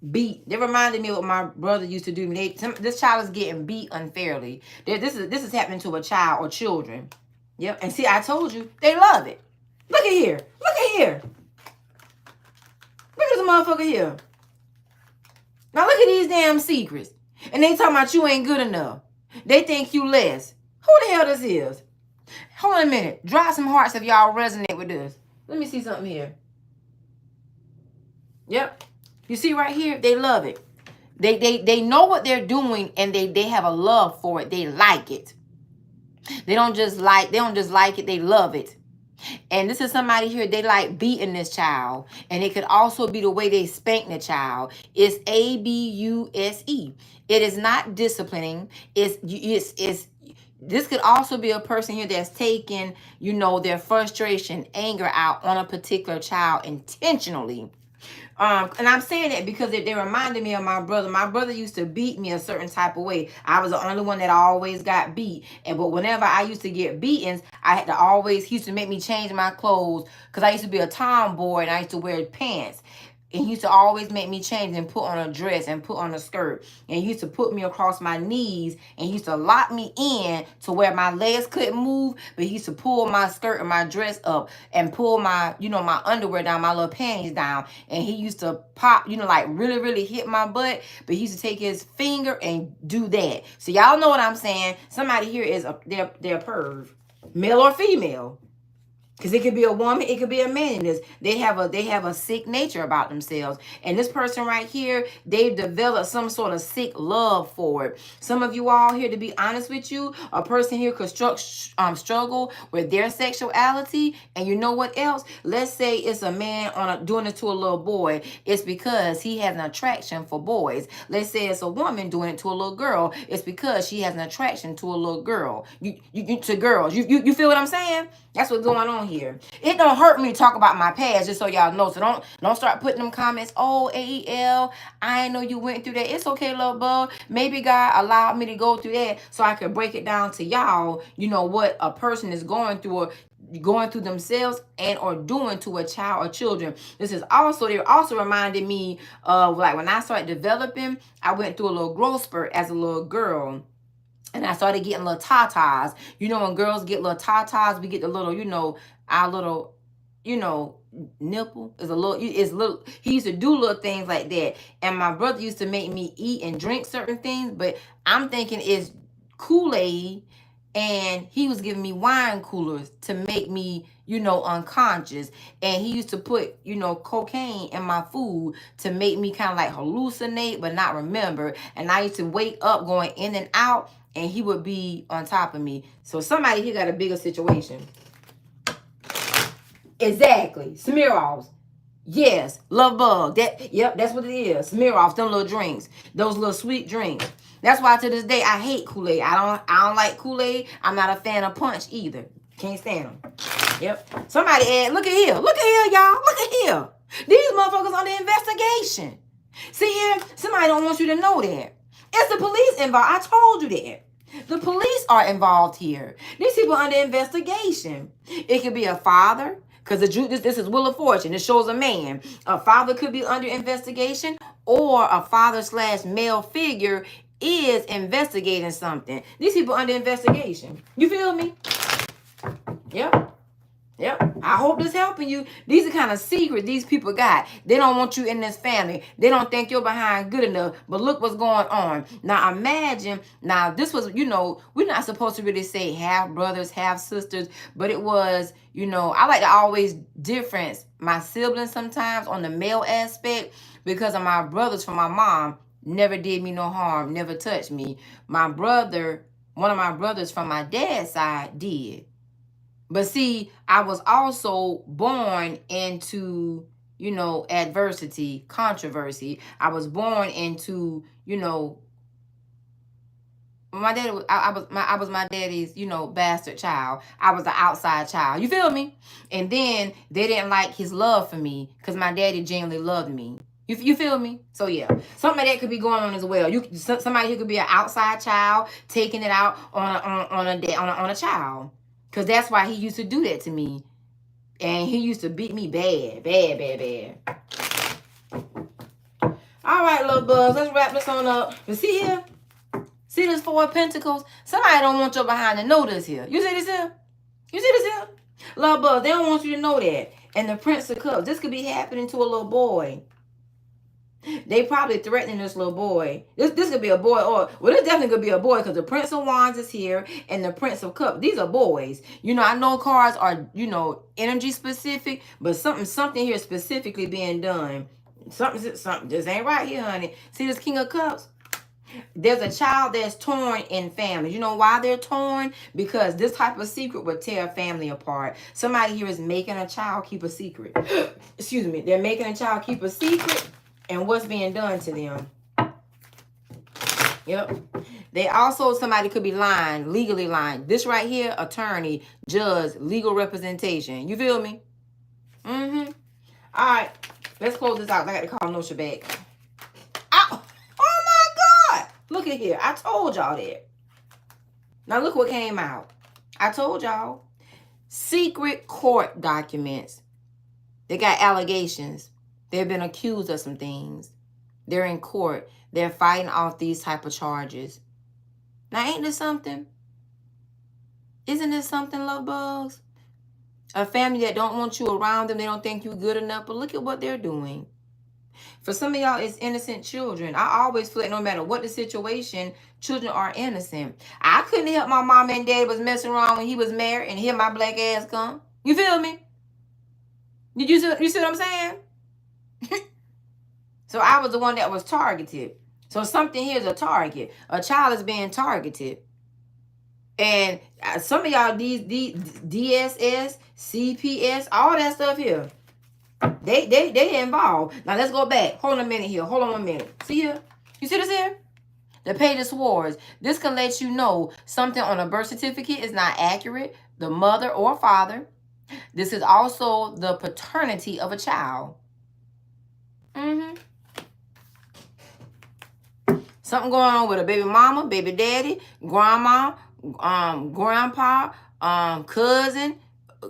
A: Beat. They reminded me of what my brother used to do. This child is getting beat unfairly. This is happening to a child or children. Yep. And see, I told you, they love it. Look at here. Look at here. Look at this motherfucker here. Now look at these damn secrets. And they talking about you ain't good enough. They think you less. Who the hell this is? Hold on a minute. Drop some hearts if y'all resonate with this. Let me see something here. Yep. You see right here? They love it. They know what they're doing and they have a love for it. They like it. They don't just like it, they love it. And this is somebody here, they like beating this child. And it could also be the way they spank the child. It's abuse. It is not disciplining. This could also be a person here that's taking, their frustration, anger out on a particular child intentionally. And I'm saying that because they reminded me of my brother. My brother used to beat me a certain type of way. I was the only one that always got beat. But whenever I used to get beatings, he used to make me change my clothes because I used to be a tomboy and I used to wear pants. And he used to always make me change and put on a dress and put on a skirt. And he used to put me across my knees and he used to lock me in to where my legs couldn't move. But he used to pull my skirt and my dress up and pull my, my underwear down, my little panties down. And he used to pop, like really, really hit my butt. But he used to take his finger and do that. So y'all know what I'm saying. Somebody here they're a perv, male or female. Because it could be a woman, it could be a man in this. They have a sick nature about themselves. And this person right here, they've developed some sort of sick love for it. Some of you all here, to be honest with you, a person here could struggle with their sexuality. And you know what else? Let's say it's a man doing it to a little boy. It's because he has an attraction for boys. Let's say it's a woman doing it to a little girl. It's because she has an attraction to a little girl. To girls. You feel what I'm saying? That's what's going on here. It don't hurt me to talk about my past, just so y'all know. So don't start putting them comments. Oh, AEL, I know you went through that. It's okay, little bug. Maybe God allowed me to go through that so I could break it down to y'all. You know what a person is going through, or going through themselves and or doing to a child or children. They're also reminding me of, like, when I started developing, I went through a little growth spurt as a little girl. And I started getting little tatas. You know, when girls get little tatas, we get the little, our little, nipple is a little, it's little. He used to do little things like that. And my brother used to make me eat and drink certain things, but I'm thinking it's Kool-Aid. And he was giving me wine coolers to make me, unconscious. And he used to put, cocaine in my food to make me kind of like hallucinate, but not remember. And I used to wake up going in and out, and he would be on top of me. So somebody here got a bigger situation. Exactly. Smear-offs. Yes. Love bug. That's what it is. Smear-offs, them little drinks. Those little sweet drinks. That's why to this day I hate Kool-Aid. I don't like Kool-Aid. I'm not a fan of Punch either. Can't stand them. Yep. Somebody add, look at here. Look at here, y'all. Look at here. These motherfuckers under investigation. See here? Somebody don't want you to know that. It's the police involved. I told you that. The police are involved here. These people under investigation. It could be a father, because this is Wheel of Fortune. It shows a man. A father could be under investigation, or a father/male figure is investigating something. These people under investigation. You feel me? Yep. Yep. I hope this helping you. These are kind of secrets these people got. They don't want you in this family. They don't think you're behind good enough. But look what's going on. Now imagine, this was, we're not supposed to really say half brothers, half sisters, but it was, I like to always difference my siblings sometimes on the male aspect, because of my brothers from my mom never did me no harm, never touched me. One of my brothers from my dad's side did. But see, I was also born into, adversity, controversy. I was born into, my daddy was, I was my daddy's, bastard child. I was the outside child. You feel me? And then they didn't like his love for me, because my daddy genuinely loved me. You feel me? So yeah, something like that could be going on as well. Somebody who could be an outside child taking it out on a child. Because that's why he used to do that to me. And he used to beat me bad. Bad, bad, bad. All right, little buzz. Let's wrap this on up. You see here? See this Four of Pentacles? Somebody don't want your behind to know this here. You see this here? You see this here? Little buzz, they don't want you to know that. And the Prince of Cups. This could be happening to a little boy. They probably threatening this little boy. This could be a boy, this definitely could be a boy, because the Prince of Wands is here and the Prince of Cups. These are boys. I know cards are, energy specific, but something here specifically being done. Something. This ain't right here, honey. See this King of Cups? There's a child that's torn in families. You know why they're torn? Because this type of secret would tear a family apart. Somebody here is making a child keep a secret. Excuse me. They're making a child keep a secret. And what's being done to them. Yep. Somebody could be lying, legally lying. This right here, attorney, judge, legal representation. You feel me? Mm-hmm. All right. Let's close this out. I got to call Nosha back. Ow! Oh my God! Look at here. I told y'all that. Now look what came out. I told y'all. Secret court documents. They got allegations. They've been accused of some things. They're in court. They're fighting off these type of charges. Now, ain't this something? Isn't this something, love bugs? A family that don't want you around them. They don't think you good enough. But look at what they're doing. For some of y'all, it's innocent children. I always feel like no matter what the situation, children are innocent. I couldn't help my mom and dad was messing around when he was married, and here my black ass come. You feel me? You see what I'm saying? So I was the one that was targeted. So something here is a target. A child is being targeted. And some of y'all, these DSS, CPS, all that stuff here, they involved. Now let's go back. Hold on a minute here. Hold on 1 minute. See here? You see this here? The page swords. This can let you know something on a birth certificate is not accurate. The mother or father. This is also the paternity of a child. Mm-hmm. Something going on with a baby mama, baby daddy, grandma, grandpa, cousin,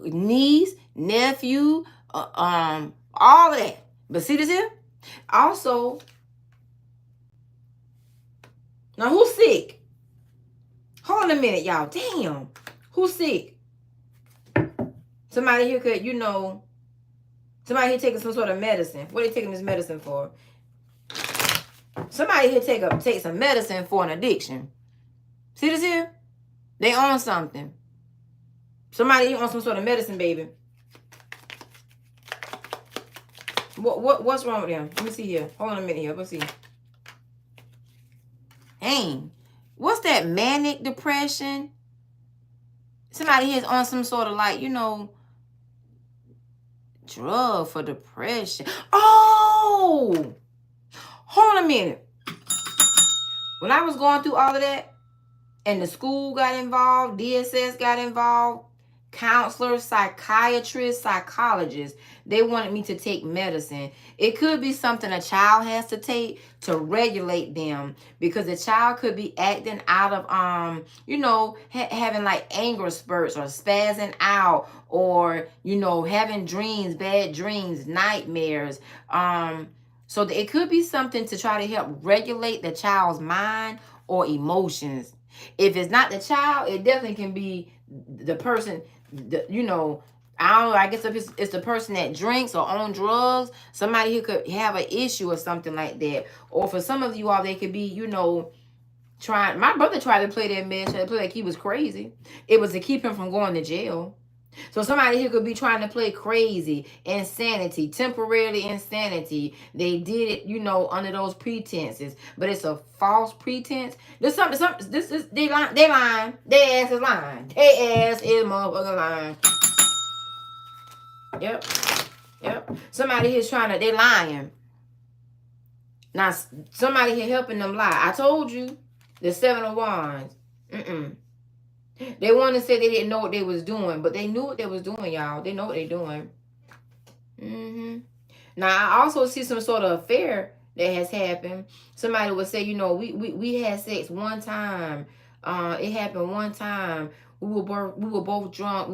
A: niece, nephew, all of that. But see this here? Also, now who's sick? Hold on a minute, y'all. Damn. Who's sick? Somebody here could, somebody here taking some sort of medicine. What are they taking this medicine for? Somebody here take some medicine for an addiction. See this here? They on something. Somebody here on some sort of medicine, baby. What's wrong with them? Let me see here. Hold on a minute here. Let's see. Dang. What's that? Manic depression? Somebody here is on some sort of drug for depression. Oh! Hold on a minute. When I was going through all of that, and the school got involved, DSS got involved, counselors, psychiatrists, psychologists, they wanted me to take medicine. It could be something a child has to take to regulate them, because the child could be acting out of having like anger spurts or spazzing out, or having dreams, bad dreams, nightmares. So it could be something to try to help regulate the child's mind or emotions. If it's not the child, it definitely can be the person. I don't know. I guess if it's the person that drinks or on drugs, somebody who could have an issue or something like that. Or for some of you all, they could be, trying. My brother tried to play that mess, tried to play like he was crazy. It was to keep him from going to jail. So somebody who could be trying to play crazy, insanity, temporarily insanity. They did it, under those pretenses, but it's a false pretense. There's something. This is they lying. They lying. Their ass is lying. Their ass is motherfucking lying. Yep. Somebody here's they lying. Now somebody here helping them lie. I told you, the 7 of Wands. They want to say they didn't know what they was doing, but they knew what they was doing, y'all. They know what they're doing. Now, I also see some sort of affair that has happened. Somebody would say, we had sex one time. It happened one time. We were both drunk.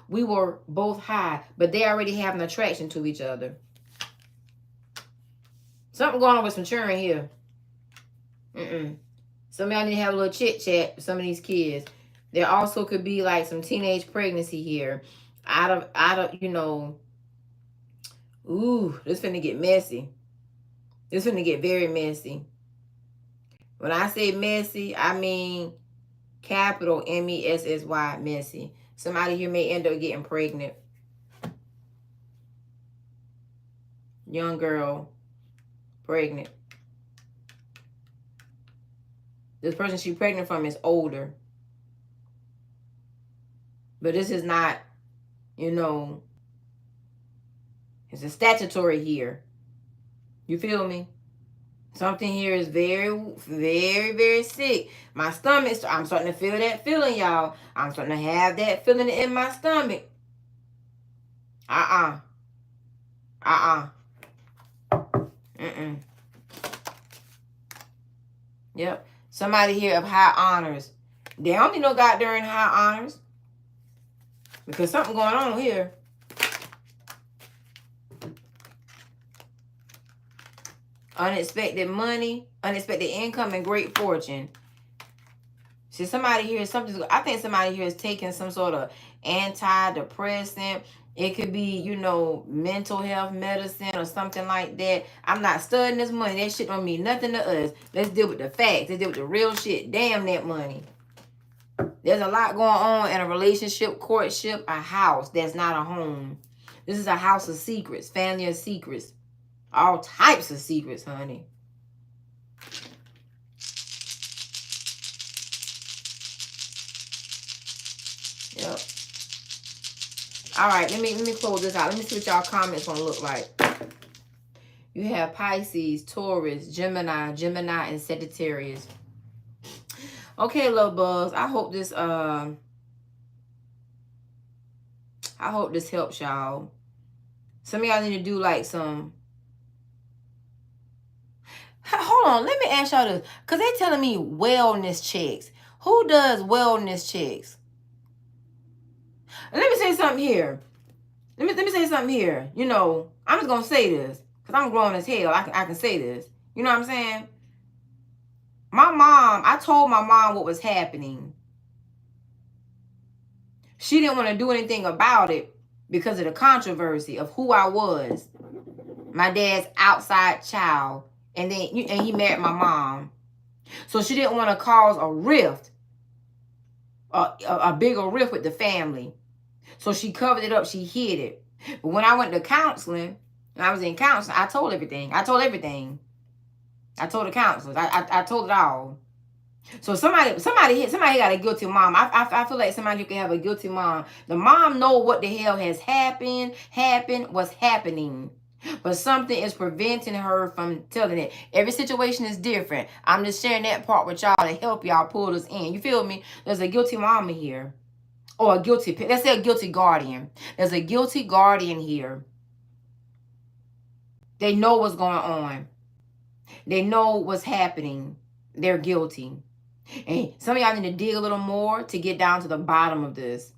A: We were both high, but they already have an attraction to each other. Something going on with some children here. Some of y'all need to have a little chit chat with some of these kids. There also could be like some teenage pregnancy here. Out of ooh, this finna get messy. This finna get very messy. When I say messy, I mean capital MESSY, messy. Somebody here may end up getting pregnant. Young girl, pregnant. This person she's pregnant from is older. But this is not, it's a statutory here. You feel me? Something here is very, very, very sick. My stomach, I'm starting to feel that feeling, y'all. I'm starting to have that feeling in my stomach. Yep. Somebody here of high honors. They only know God during high honors. Because something going on here. Unexpected money, unexpected income, and great fortune. See, somebody here is I think somebody here is taking some sort of antidepressant. It could be, mental health medicine or something like that. I'm not studying this money. That shit don't mean nothing to us. Let's deal with the facts. Let's deal with the real shit. Damn that money. There's a lot going on in a relationship, courtship, a house that's not a home. This is a house of secrets, family of secrets. All types of secrets, honey. Yep. All right, let me close this out. Let me see what y'all comments gonna look like. You have Pisces, Taurus, Gemini, and Sagittarius. Okay, love bugs. I hope this helps y'all. Some of y'all need to do like some. Hold on, let me ask y'all this, cause they telling me wellness checks. Who does wellness checks? And let me say something here. Let me say something here. You know, I'm just gonna say this because I'm grown as hell. I can say this. You know what I'm saying? I told my mom what was happening. She didn't want to do anything about it because of the controversy of who I was. My dad's outside child, and he married my mom. So she didn't want to cause a rift, a bigger rift with the family. So she covered it up. She hid it. But when I went to counseling, and I was in counseling, I told everything. I told everything. I told the counselors. I told it all. So somebody got a guilty mom. I feel like somebody who can have a guilty mom. The mom know what the hell has happened, what's happening. But something is preventing her from telling it. Every situation is different. I'm just sharing that part with y'all to help y'all pull this in. You feel me? There's a guilty mama here. Or a guilty, let's say a guilty guardian. There's a guilty guardian here. They know what's going on. They know what's happening. They're guilty. And some of y'all need to dig a little more to get down to the bottom of this.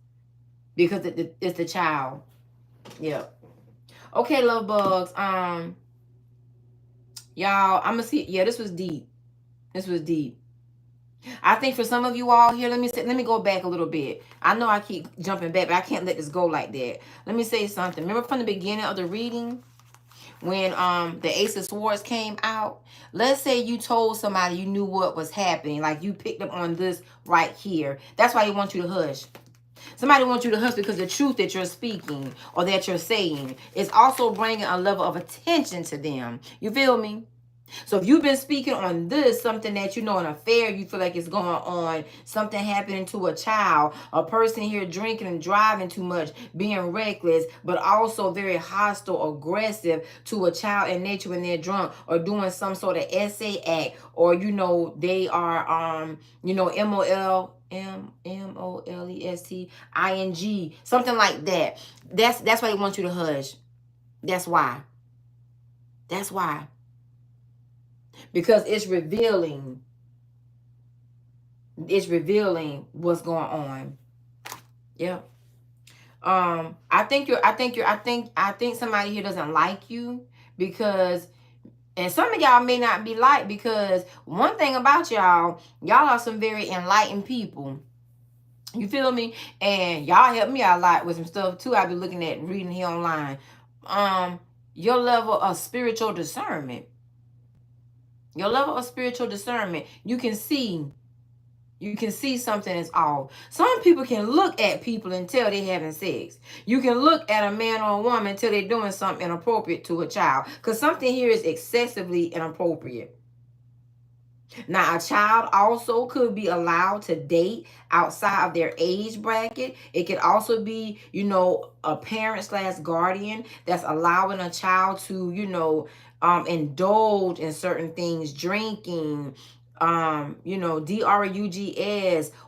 A: Because it's the child. Yep. Okay, love bugs. Y'all, I'm gonna see. Yeah, this was deep. This was deep. I think for some of you all here, let me go back a little bit. I know I keep jumping back, but I can't let this go like that. Let me say something. Remember from the beginning of the reading, when the Ace of Swords came out? Let's say you told somebody you knew what was happening, like you picked up on this right here. That's why they want you to hush. Somebody wants you to hush because the truth that you're speaking or that you're saying is also bringing a level of attention to them. You feel me? So if you've been speaking on this, something that you know, an affair you feel like is going on, something happening to a child, a person here drinking and driving too much, being reckless, but also very hostile, aggressive to a child in nature when they're drunk, or doing some sort of essay act, or you know, they are MOLESTING, something like that. That's why they want you to hush. That's why. That's why. Because it's revealing what's going on. Yeah. I think somebody here doesn't like you because, and some of y'all may not be liked because one thing about y'all are some very enlightened people. You feel me? And y'all help me out a lot with some stuff too. I've been looking at reading here online. Your level of spiritual discernment. Your level of spiritual discernment, you can see something is off. Some people can look at people and tell they're having sex. You can look at a man or a woman until they're doing something inappropriate to a child. Because something here is excessively inappropriate. Now, a child also could be allowed to date outside of their age bracket. It could also be, a parent / guardian that's allowing a child to, indulge in certain things, drinking, drugs,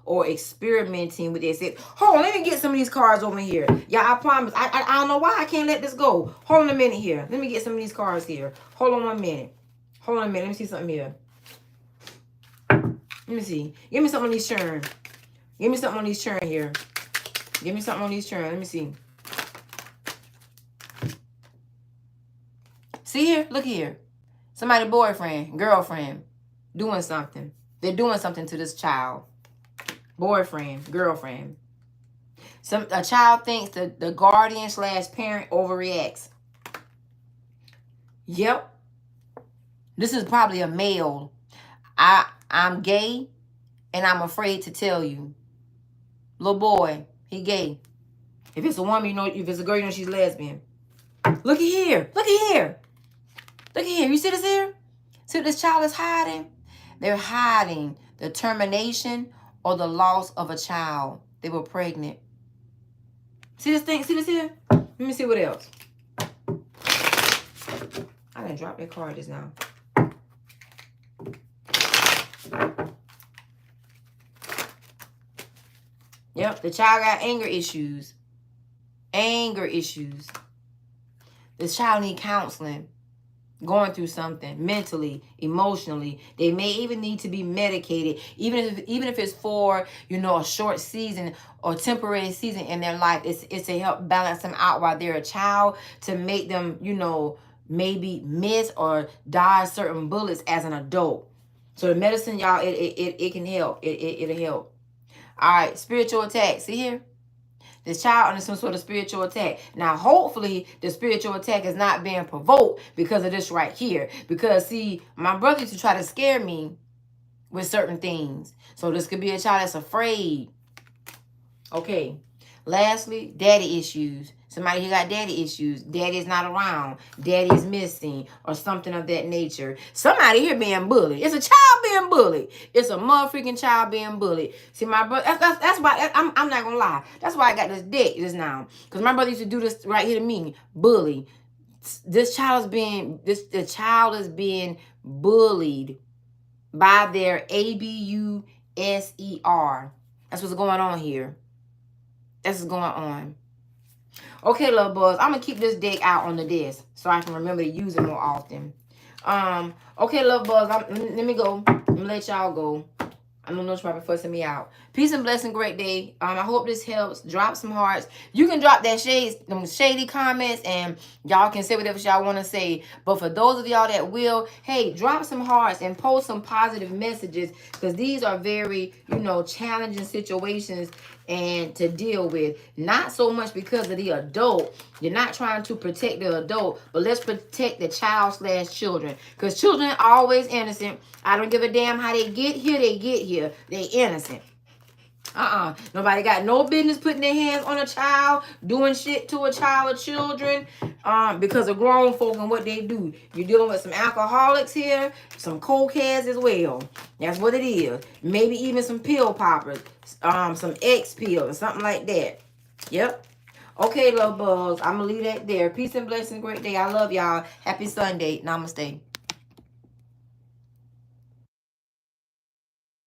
A: or experimenting with this. Hold on, let me get some of these cards over here. Yeah, I promise. I don't know why I can't let this go. Hold on a minute here. Let me get some of these cards here. Hold on 1 minute. Hold on a minute. Let me see something here. Let me see. Give me something on these churn. Give me something on these churn here. Give me something on these churn. Let me see. See here? Look here. Somebody boyfriend, girlfriend, doing something. They're doing something to this child. Boyfriend, girlfriend. A child thinks the guardian / parent overreacts. Yep. This is probably a male. I'm gay and I'm afraid to tell you. Little boy, he gay. If it's a woman, you know, if it's a girl, you know she's lesbian. Look at here. Look at here. Look at here. You see this here? See what this child is hiding? They're hiding the termination or the loss of a child. They were pregnant. See this thing? See this here? Let me see what else. I didn't drop that card just now. Yep, the child got anger issues. Anger issues. This child need counseling. Going through something mentally, emotionally. They may even need to be medicated, even if it's for, you know, a short season or temporary season in their life. It's to help balance them out while they're a child, to make them, you know, maybe miss or dodge certain bullets as an adult. So the medicine, y'all, it can help. It'll help. All right, spiritual attack. See here? This child under some sort of spiritual attack. Now, hopefully, the spiritual attack is not being provoked because of this right here. Because, see, my brother used to try to scare me with certain things. So this could be a child that's afraid. Okay. Lastly, daddy issues. Somebody who got daddy issues. Daddy is not around. Daddy is missing. Or something of that nature. Somebody here being bullied. It's a child being bullied. It's a motherfucking child being bullied. See, my brother, that's why, I'm not gonna lie. That's why I got this deck just now. Because my brother used to do this right here to me. Bully. The child is being bullied by their ABUSER. That's what's going on here. That's what's going on. Okay, love buzz. I'm going to keep this deck out on the desk so I can remember to use it more often. Okay, love buzz. Let me go. Let me let y'all go. I don't know you're probably fussing me out. Peace and blessing. Great day. I hope this helps. Drop some hearts. You can drop that shady comments, and y'all can say whatever y'all want to say. But for those of y'all that will, hey, drop some hearts and post some positive messages, because these are very, you know, challenging situations and to deal with. Not so much because of the adult. You're not trying to protect the adult, but let's protect the child/children. Because children are always innocent. I don't give a damn how they get here. They get here. They innocent. Nobody got no business putting their hands on a child, doing shit to a child or children, because of grown folk and what they do. You're dealing with some alcoholics here, some cokeheads as well. That's what it is. Maybe even some pill poppers, some X pills or something like that. Yep. Okay, love bugs. I'm gonna leave that there. Peace and blessings. Great day. I love y'all. Happy Sunday. Namaste.